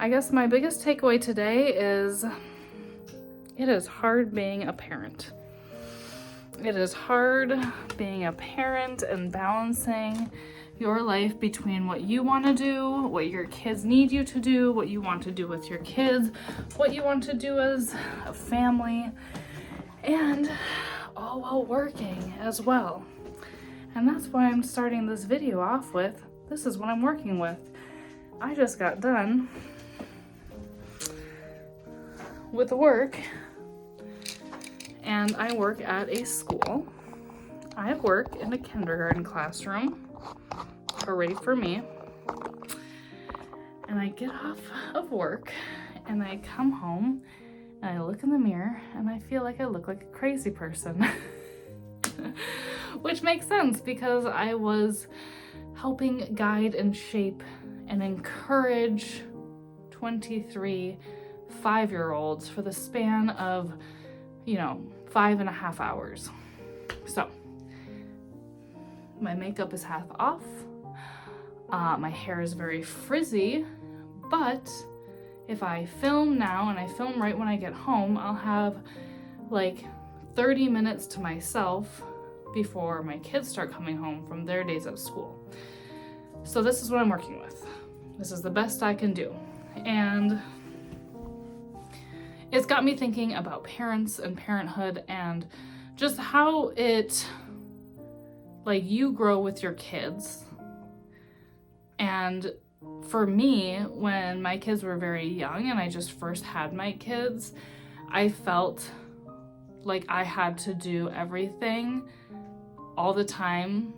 I guess my biggest takeaway today is it is hard being a parent. It is hard being a parent and balancing your life between what you want to do, what your kids need you to do, what you want to do with your kids, what you want to do as a family, and all while working as well. And that's why I'm starting this video off with, this is what I'm working with. I just got done with work, and I work at a school. I work in a kindergarten classroom, hooray for me. And I get off of work and I come home and I look in the mirror and I feel like I look like a crazy person. Which makes sense because I was helping guide and shape and encourage 23 5-year-olds for the span of, 5.5 hours. So my makeup is half off. My hair is very frizzy, but if I film now and I film right when I get home, I'll have like 30 minutes to myself before my kids start coming home from their days at school. So this is what I'm working with. This is the best I can do. And it's got me thinking about parents and parenthood and just how you grow with your kids. And for me, when my kids were very young and I just first had my kids, I felt like I had to do everything all the time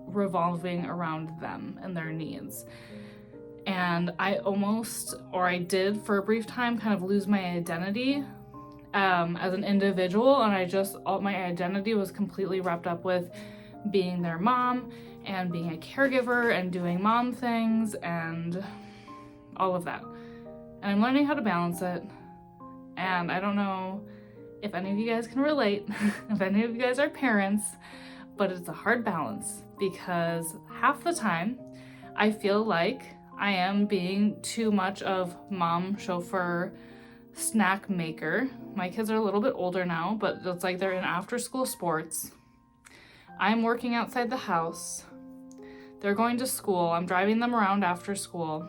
revolving around them and their needs. And I did for a brief time kind of lose my identity as an individual, and all my identity was completely wrapped up with being their mom and being a caregiver and doing mom things and all of that. And I'm learning how to balance it. And I don't know if any of you guys can relate, if any of you guys are parents, but it's a hard balance because half the time I feel like I am being too much of mom, chauffeur, snack maker. My kids are a little bit older now, but it's like they're in after school sports. I'm working outside the house. They're going to school. I'm driving them around after school,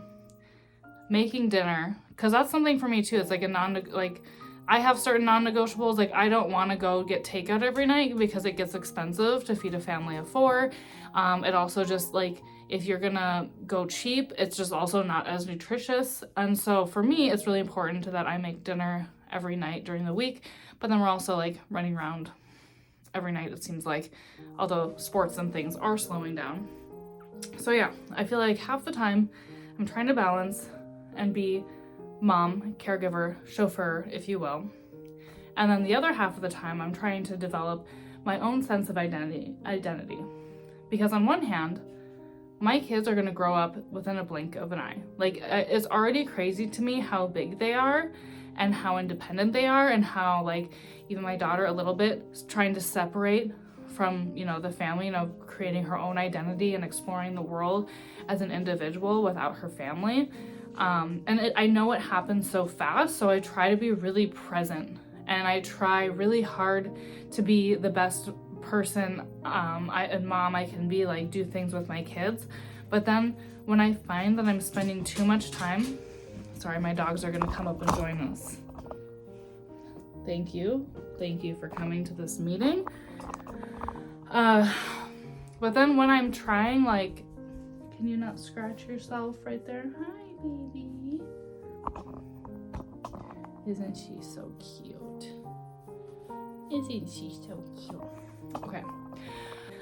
making dinner. Cause that's something for me too. It's like I have certain non-negotiables. Like I don't want to go get takeout every night because it gets expensive to feed a family of 4. It also just if you're gonna go cheap, it's just also not as nutritious. And so for me, it's really important that I make dinner every night during the week. But then we're also running around every night, it seems like, although sports and things are slowing down. So yeah, I feel like half the time I'm trying to balance and be mom, caregiver, chauffeur, if you will. And then the other half of the time I'm trying to develop my own sense of identity. Because on one hand, my kids are gonna grow up within a blink of an eye. It's already crazy to me how big they are and how independent they are, and how even my daughter a little bit is trying to separate from the family, creating her own identity and exploring the world as an individual without her family. I know it happens so fast, so I try to be really present and I try really hard to be the best person and mom I can be, do things with my kids. But then when I find that I'm spending too much time, sorry, my dogs are gonna come up and join us. Thank you for coming to this meeting. But then when I'm trying, can you not scratch yourself right there? Hi, baby. Isn't she so cute? Isn't she so cute? Okay.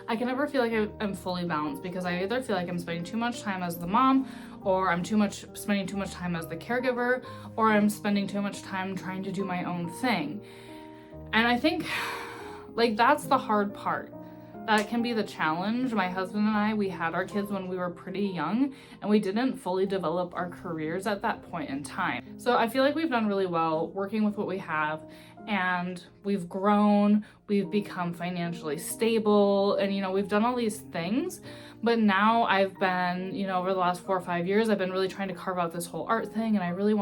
I can never feel like I'm fully balanced because I either feel like I'm spending too much time as the mom, or I'm spending too much time as the caregiver, or I'm spending too much time trying to do my own thing. And I think that's the hard part, that can be the challenge. My husband and I, we had our kids when we were pretty young, and we didn't fully develop our careers at that point in time. So I feel like we've done really well working with what we have, and we've grown, we've become financially stable, and we've done all these things. But now I've been, over the last 4 or 5 years, I've been really trying to carve out this whole art thing, and I really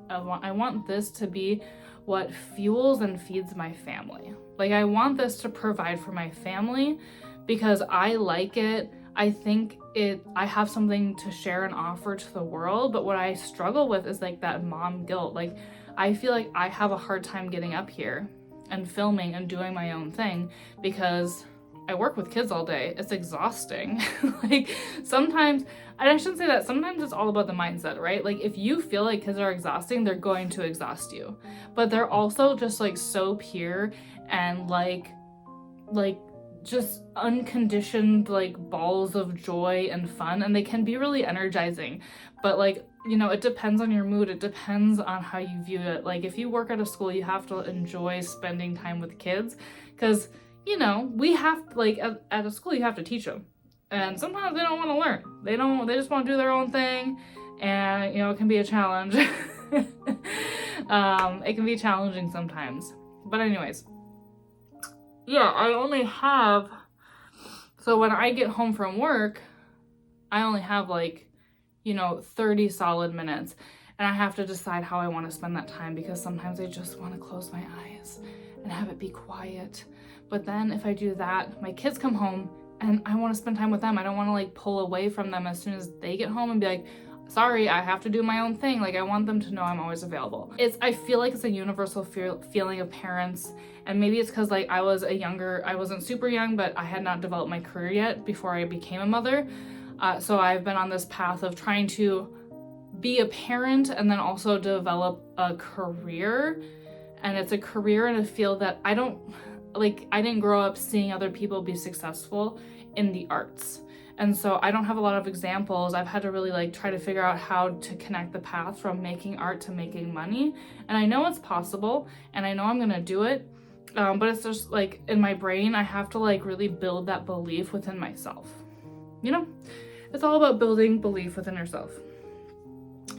I want this to be what fuels and feeds my family. Like, I want this to provide for my family because I like it. I think I have something to share and offer to the world, but what I struggle with is like that mom guilt. Like, I feel like I have a hard time getting up here and filming and doing my own thing because I work with kids all day. It's exhausting. Like, sometimes, and I shouldn't say that, sometimes it's all about the mindset, right? Like, if you feel like kids are exhausting, they're going to exhaust you. But they're also just like so pure and like just unconditioned like balls of joy and fun, and they can be really energizing. But like, it depends on your mood. It depends on how you view it. Like, if you work at a school, you have to enjoy spending time with kids because we have, like, at a school, you have to teach them. And sometimes they don't want to learn. They just want to do their own thing. And, it can be a challenge. It can be challenging sometimes. But anyways, yeah, so when I get home from work, I only have 30 solid minutes. And I have to decide how I want to spend that time because sometimes I just want to close my eyes and have it be quiet. But then if I do that, my kids come home and I want to spend time with them. I don't want to pull away from them as soon as they get home and be like, sorry, I have to do my own thing. Like, I want them to know I'm always available. I feel like it's a universal feeling of parents. And maybe it's because I wasn't super young, but I had not developed my career yet before I became a mother. So I've been on this path of trying to be a parent and then also develop a career. And it's a career in a field that I didn't grow up seeing other people be successful in the arts. And so I don't have a lot of examples. I've had to really try to figure out how to connect the path from making art to making money. And I know it's possible and I know I'm gonna do it. But it's just in my brain, I have to really build that belief within myself. It's all about building belief within yourself.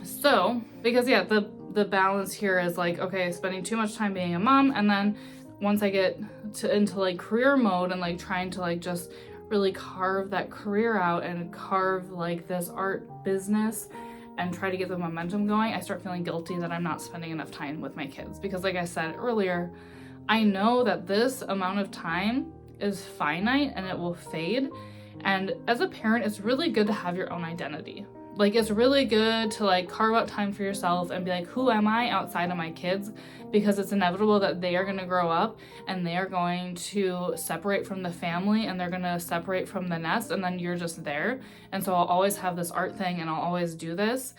So, because the balance here is okay, spending too much time being a mom, and then once I get into career mode and trying to just really carve that career out and carve this art business and try to get the momentum going, I start feeling guilty that I'm not spending enough time with my kids. Because like I said earlier, I know that this amount of time is finite and it will fade. And as a parent, it's really good to have your own identity. It's really good to carve out time for yourself and be who am I outside of my kids? Because it's inevitable that they are going to grow up and they are going to separate from the family and they're going to separate from the nest, and then you're just there. And so I'll always have this art thing and I'll always do this.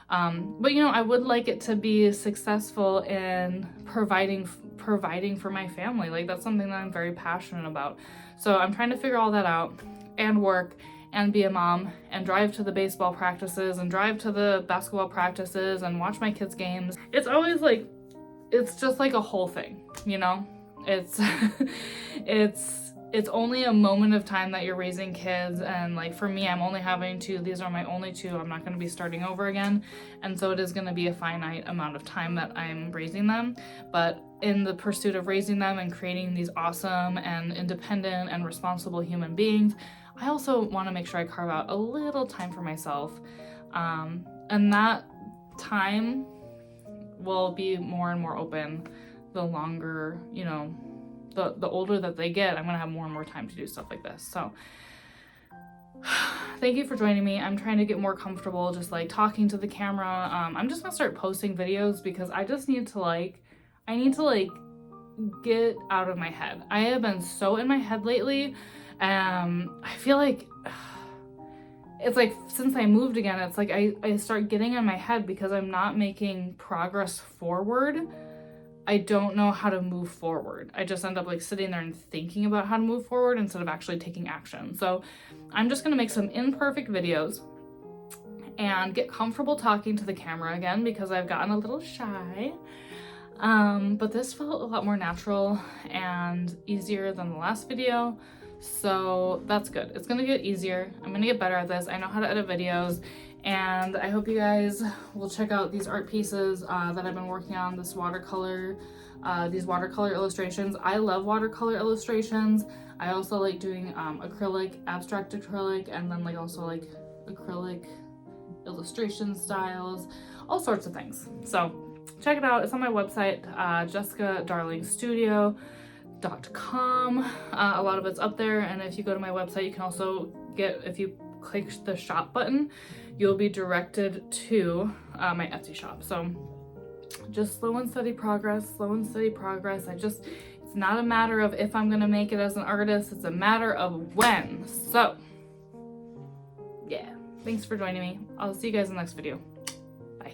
But I would like it to be successful in providing for my family. That's something that I'm very passionate about. So I'm trying to figure all that out and work and be a mom and drive to the baseball practices and drive to the basketball practices and watch my kids' games. It's always it's just a whole thing, It's it's only a moment of time that you're raising kids, and for me, I'm only having two. These are my only two. I'm not going to be starting over again, and so it is going to be a finite amount of time that I'm raising them. But in the pursuit of raising them and creating these awesome and independent and responsible human beings, I also want to make sure I carve out a little time for myself, and that time will be more and more open the longer, the older that they get. I'm gonna have more and more time to do stuff like this. So thank you for joining me. I'm trying to get more comfortable just talking to the camera. I'm just gonna start posting videos because I just need to I need to get out of my head. I have been so in my head lately. I feel it's since I moved again, it's I start getting in my head because I'm not making progress forward. I don't know how to move forward. I just end up sitting there and thinking about how to move forward instead of actually taking action. So I'm just gonna make some imperfect videos and get comfortable talking to the camera again because I've gotten a little shy. But this felt a lot more natural and easier than the last video. So that's good. It's gonna get easier. I'm gonna get better at this. I know how to edit videos, and I hope you guys will check out these art pieces that I've been working on, these watercolor illustrations. I love watercolor illustrations. I also like doing acrylic, abstract acrylic, and then like also like acrylic illustration styles, all sorts of things. So check it out. It's on my website, jessicadarlingstudio.com. A lot of it's up there, and if you go to my website, you can also get, if you click the shop button, you'll be directed to my Etsy shop. So just slow and steady progress, it's not a matter of if I'm gonna make it as an artist, it's a matter of when. So yeah, thanks for joining me. I'll see you guys in the next video. Bye.